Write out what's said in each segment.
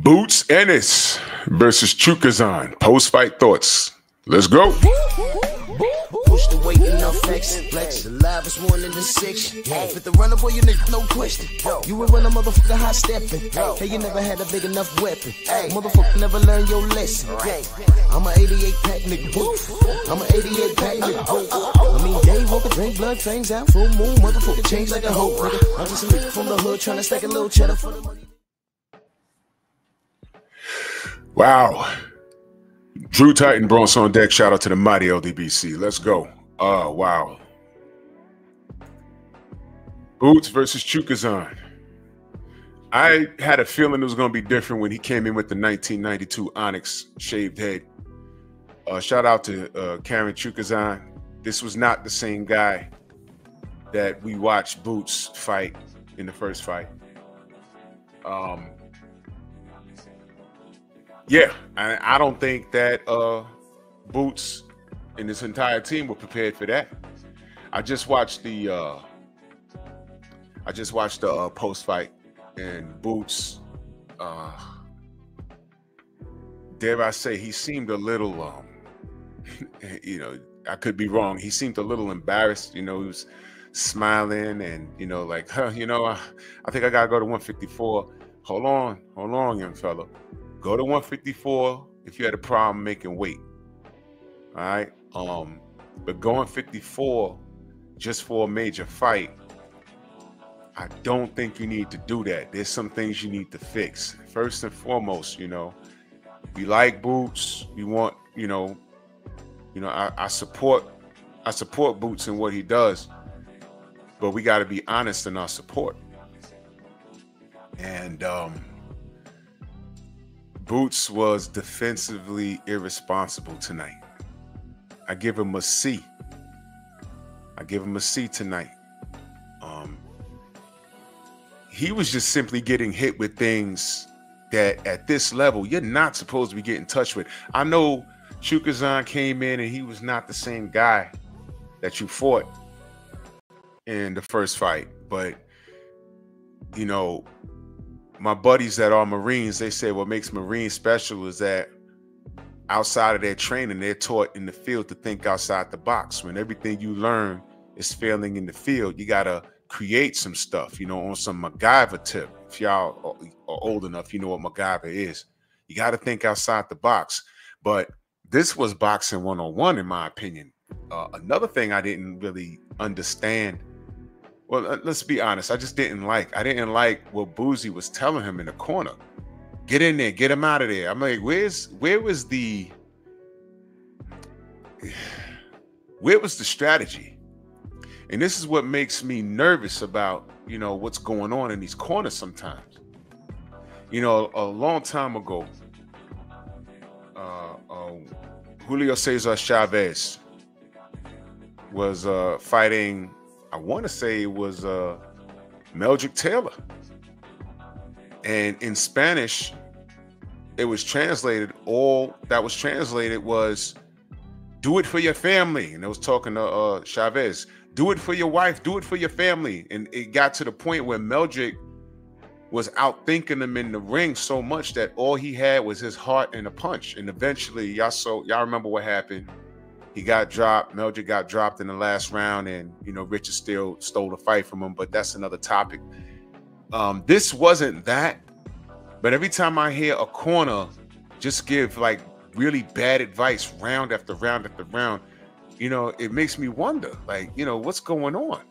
Boots Ennis versus Chukhadzhian. Post-fight thoughts. Let's go. Push the weight enough flex. The live is one in the six. Fit the runner, boy, you nigga, no question. You would run a motherfucker high stepping. Hey, you never had a big enough weapon. Motherfucker never learned your lesson. I'm an 88 pack nigga. I'm an 88 pack nigga. I mean, day walker, drink blood, trains out, full moon, motherfucker change like a hoe. I'm just a nigga from the hood trying to stack a little cheddar for the money. Wow. Drew Titan Bronx on deck. Shout out to the mighty LDBC. Let's go. Wow. Boots versus Chukhadzhian. I had a feeling it was going to be different when he came in with the 1992 Onyx shaved head. Shout out to Karen Chukhadzhian. This was not the same guy that we watched Boots fight in the first fight. Yeah, I don't think that Boots and this entire team were prepared for that. I just watched the post fight, and Boots, dare I say, he seemed a little, you know, I could be wrong. He seemed a little embarrassed. You know, he was smiling and, you know, like, you know, I think I gotta go to 154. Hold on, young fella. Go to 154 if you had a problem making weight. All right. But going 54 just for a major fight, I don't think you need to do that. There's some things you need to fix. First and foremost, you know, we like Boots. We want, you know, I support Boots in what he does, but we got to be honest in our support. And Boots was defensively irresponsible tonight. I give him a C. I give him a C tonight. He was just simply getting hit with things that at this level you're not supposed to be getting in touch with. I know Chukhadzhian came in and he was not the same guy that you fought in the first fight, but you know, my buddies that are Marines, they say what makes Marines special is that outside of their training, they're taught in the field to think outside the box. When everything you learn is failing in the field, you got to create some stuff, you know, on some MacGyver tip. If y'all are old enough, you know what MacGyver is. You got to think outside the box. But this was boxing 101, in my opinion. Another thing I didn't really understand, well, let's be honest, I didn't like what Boozy was telling him in the corner. Get in there, get him out of there. I'm like, where was the strategy? And this is what makes me nervous about, you know, what's going on in these corners sometimes. You know, a long time ago, Julio Cesar Chavez was fighting, I want to say it was Meldrick Taylor. And in Spanish, it was translated, all that was translated was, do it for your family. And I was talking to Chavez, do it for your wife, do it for your family. And it got to the point where Meldrick was outthinking him in the ring so much that all he had was his heart and a punch. And eventually, y'all remember what happened. He got dropped. Meldrick got dropped in the last round, and you know Richard still stole the fight from him. But that's another topic. This wasn't that. But every time I hear a corner just give like really bad advice, round after round after round, you know, it makes me wonder, like, you know, what's going on?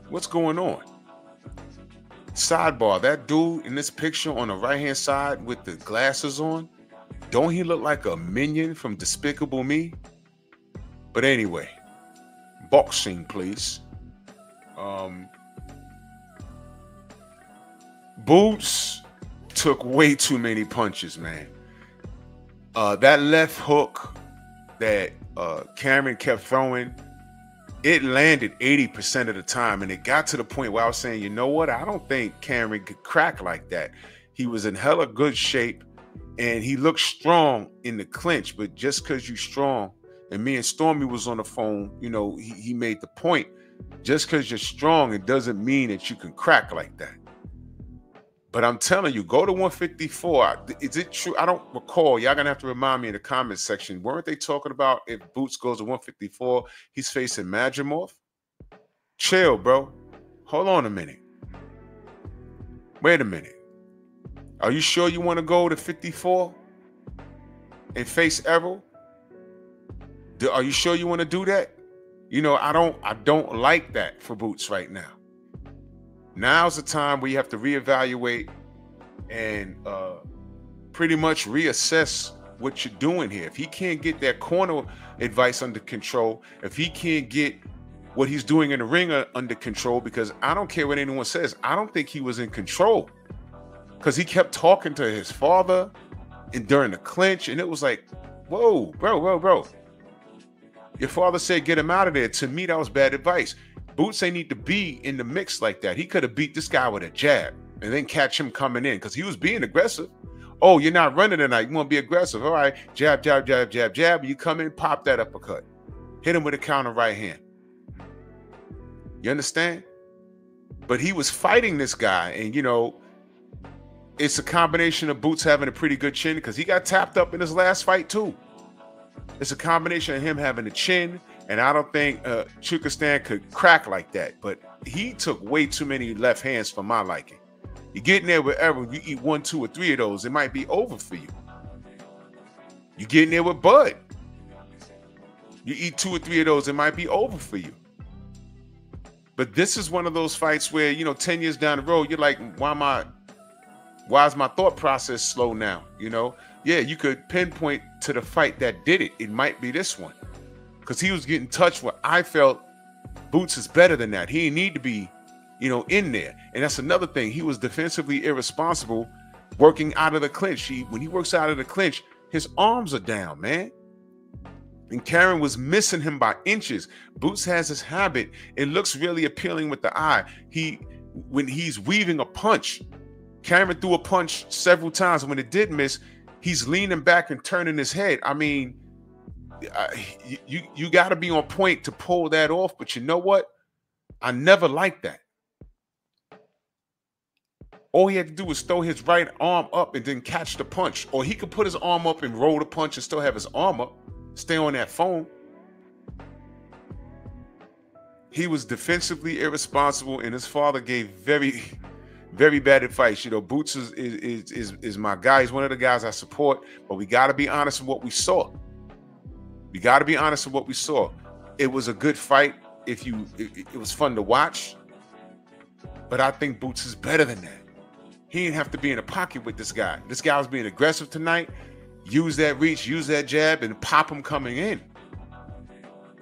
What's going on? Sidebar: that dude in this picture on the right-hand side with the glasses on. Don't he look like a minion from Despicable Me? But anyway, boxing, please. Boots took way too many punches, man. That left hook that Cameron kept throwing, it landed 80% of the time. And it got to the point where I was saying, you know what? I don't think Cameron could crack like that. He was in hella good shape. And he looked strong in the clinch, but just because you're strong, and me and Stormy was on the phone, you know, he made the point, just because you're strong, it doesn't mean that you can crack like that. But I'm telling you, go to 154. Is it true? I don't recall. Y'all gonna have to remind me in the comment section. Weren't they talking about if Boots goes to 154, he's facing Madrimov? Chill, bro. Hold on a minute. Wait a minute. Are you sure you want to go to 54 and face Errol? Are you sure you want to do that? You know, I don't like that for Boots right now. Now's the time where you have to reevaluate and pretty much reassess what you're doing here. If he can't get that corner advice under control, if he can't get what he's doing in the ring under control, because I don't care what anyone says, I don't think he was in control, because he kept talking to his father and during the clinch, and it was like, whoa, bro. Your father said get him out of there. To me, that was bad advice. Boots ain't need to be in the mix like that. He could have beat this guy with a jab and then catch him coming in, because he was being aggressive. Oh, you're not running tonight. You want to be aggressive. All right, jab. You come in, pop that uppercut. Hit him with a counter right hand. You understand? But he was fighting this guy, and, you know, it's a combination of Boots having a pretty good chin, because he got tapped up in his last fight too. It's a combination of him having a chin, and I don't think Chukhadzhian could crack like that. But he took way too many left hands for my liking. You get in there with Errol, you eat 1, 2, or 3 of those, it might be over for you. You get in there with Bud, you eat 2 or 3 of those, it might be over for you. But this is one of those fights where, you know, 10 years down the road, you're like, why is my thought process slow now? You know, yeah, you could pinpoint to the fight that did it. It might be this one, because he was getting touched where I felt Boots is better than that. He didn't need to be, you know, in there. And that's another thing. He was defensively irresponsible working out of the clinch. When he works out of the clinch, his arms are down, man. And Karen was missing him by inches. Boots has this habit. It looks really appealing with the eye. When he's weaving a punch, Cameron threw a punch several times. When it did miss, he's leaning back and turning his head. I mean, you got to be on point to pull that off. But you know what? I never liked that. All he had to do was throw his right arm up and then catch the punch. Or he could put his arm up and roll the punch and still have his arm up. Stay on that phone. He was defensively irresponsible, and his father gave very, very bad advice. You know, Boots is my guy. He's one of the guys I support, but we got to be honest with what we saw. We got to be honest with what we saw. It was a good fight. It was fun to watch, but I think Boots is better than that. He didn't have to be in a pocket with this guy. This guy was being aggressive tonight. Use that reach, use that jab, and pop him coming in.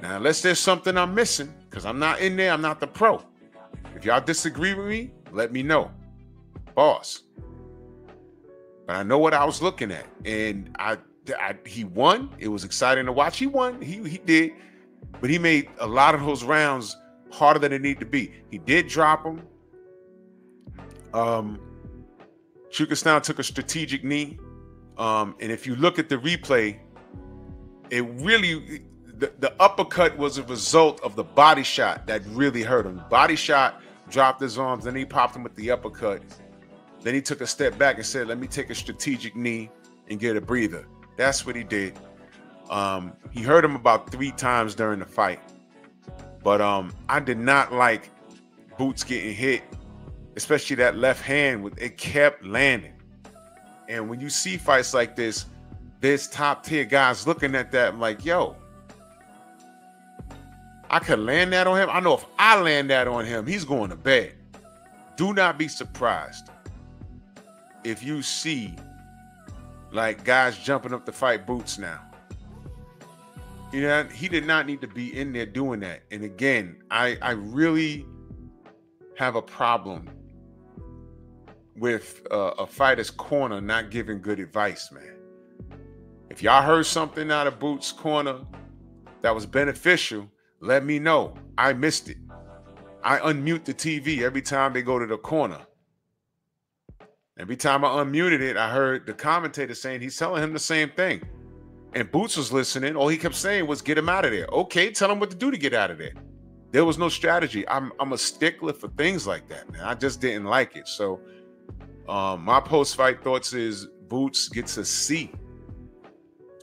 Now, unless there's something I'm missing, because I'm not in there, I'm not the pro. If y'all disagree with me, let me know. Boss. But I know what I was looking at. And he won. It was exciting to watch. He won. He did. But he made a lot of those rounds harder than it needed to be. He did drop him. Chukhadzhian took a strategic knee. And if you look at the replay, it really, the uppercut was a result of the body shot that really hurt him. Body shot, dropped his arms, then he popped him with the uppercut. Then he took a step back and said, let me take a strategic knee and get a breather. That's what he did. He hurt him about 3 times during the fight. But I did not like Boots getting hit, especially that left hand. It kept landing. And when you see fights like this, there's top tier guys looking at that. I'm like, yo, I could land that on him. I know if I land that on him, he's going to bed. Do not be surprised if you see like guys jumping up to fight Boots now. You know, he did not need to be in there doing that. And again, I really have a problem with a fighter's corner not giving good advice, man. If y'all heard something out of Boots' corner that was beneficial, let me know. I missed it. I unmute the TV every time they go to the corner. Every time I unmuted it, I heard the commentator saying he's telling him the same thing. And Boots was listening. All he kept saying was, get him out of there. Okay, tell him what to do to get out of there. There was no strategy. I'm a stickler for things like that, man. I just didn't like it. So My post-fight thoughts is Boots gets a C.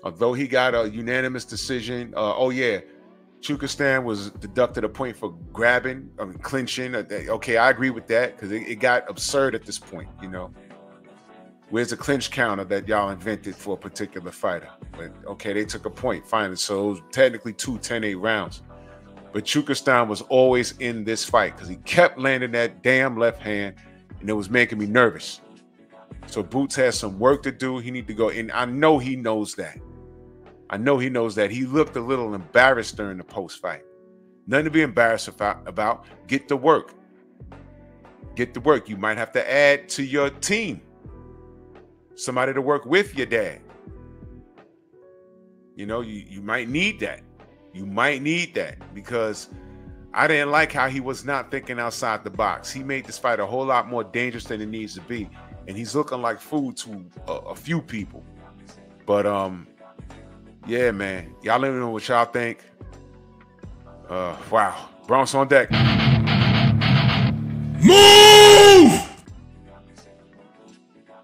Although he got a unanimous decision. Oh yeah, Chukhadzhian was deducted a point for grabbing, clinching. Okay, I agree with that because it got absurd at this point. You know, where's the clinch counter that y'all invented for a particular fighter? But okay, they took a point finally, so it was technically 2 10-8 rounds. But Chukhadzhian was always in this fight because he kept landing that damn left hand, and it was making me nervous. So Boots has some work to do. He need to go, and I know he knows that. I know he knows that. He looked a little embarrassed during the post-fight. Nothing to be embarrassed about. Get to work. Get to work. You might have to add to your team somebody to work with your dad. You know, you might need that. You might need that because I didn't like how he was not thinking outside the box. He made this fight a whole lot more dangerous than it needs to be. And he's looking like food to a few people. But, yeah, man. Y'all let me know what y'all think. Wow. Bronx on deck. Move!